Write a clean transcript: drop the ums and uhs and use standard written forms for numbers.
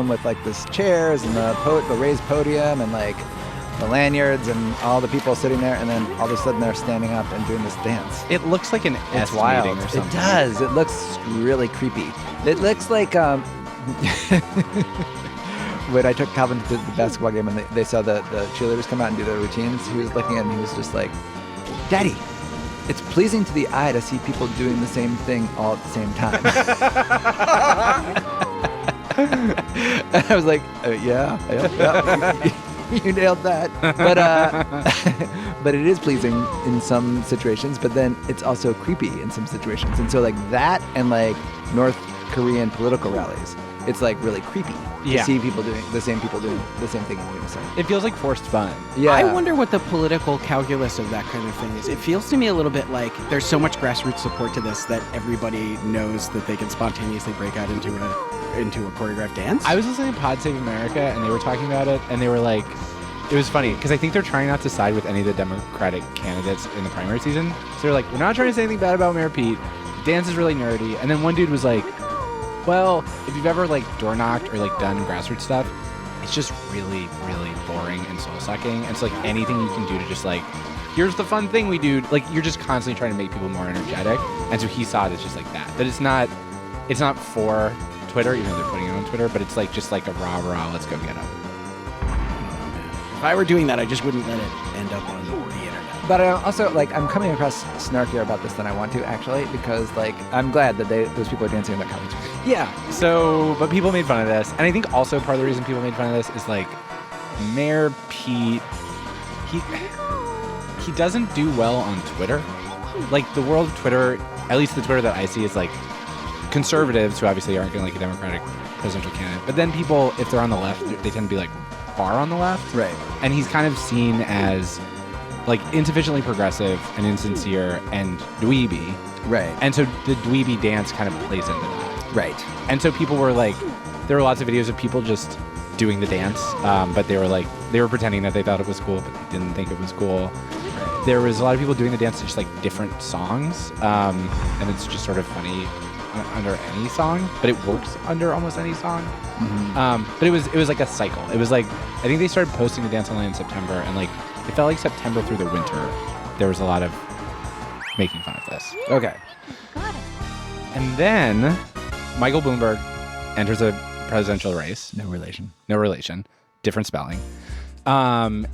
room with like this chairs and the raised podium and like the lanyards and all the people sitting there, and then all of a sudden they're standing up and doing this dance. It looks like an It's S wild. meeting or something. It does. It looks really creepy. It looks like when I took Calvin to the basketball game and they saw the cheerleaders come out and do their routines, he was looking at it and he was just like, Daddy, it's pleasing to the eye to see people doing the same thing all at the same time. And I was like, yeah. You nailed that. But it is pleasing in some situations, but then it's also creepy in some situations. And so like that and like North Korean political rallies, it's like really creepy to see people doing the same thing in unison. It feels like forced fun. Yeah. I wonder what the political calculus of that kind of thing is. It feels to me a little bit like there's so much grassroots support to this that everybody knows that they can spontaneously break out into a choreographed dance. I was listening to Pod Save America, and they were talking about it, and they were like, it was funny, because I think they're trying not to side with any of the Democratic candidates in the primary season. So they're like, we're not trying to say anything bad about Mayor Pete. The dance is really nerdy. And then one dude was like, well, if you've ever like door knocked or like done grassroots stuff, it's just really, really boring and soul-sucking. And so like anything you can do to just like, here's the fun thing we do, like you're just constantly trying to make people more energetic. And so he saw it as just like that. That it's not for Twitter, even though they're putting it on Twitter, but it's like just like a rah, let's go get them. If I were doing that, I just wouldn't let it end up on the internet. But I also like I'm coming across snarkier about this than I want to actually, because like I'm glad that those people are dancing in that conference. Yeah. So, but people made fun of this, and I think also part of the reason people made fun of this is like Mayor Pete. He doesn't do well on Twitter. Like the world of Twitter, at least the Twitter that I see, is like conservatives who obviously aren't going to like a Democratic presidential candidate. But then people, if they're on the left, they tend to be like far on the left. Right. And he's kind of seen as like insufficiently progressive and insincere and dweeby. Right. And so the dweeby dance kind of plays into that. Right. And so people were like, there were lots of videos of people just doing the dance, but they were pretending that they thought it was cool, but they didn't think it was cool. Right. There was a lot of people doing the dance to just like different songs, and it's just sort of funny under any song, but it works under almost any song. Mm-hmm. But it was like a cycle. It was like, I think they started posting the dance online in September, and like it felt like September through the winter there was a lot of making fun of this. Okay. And then Michael Bloomberg enters a presidential race. No relation. Different spelling. And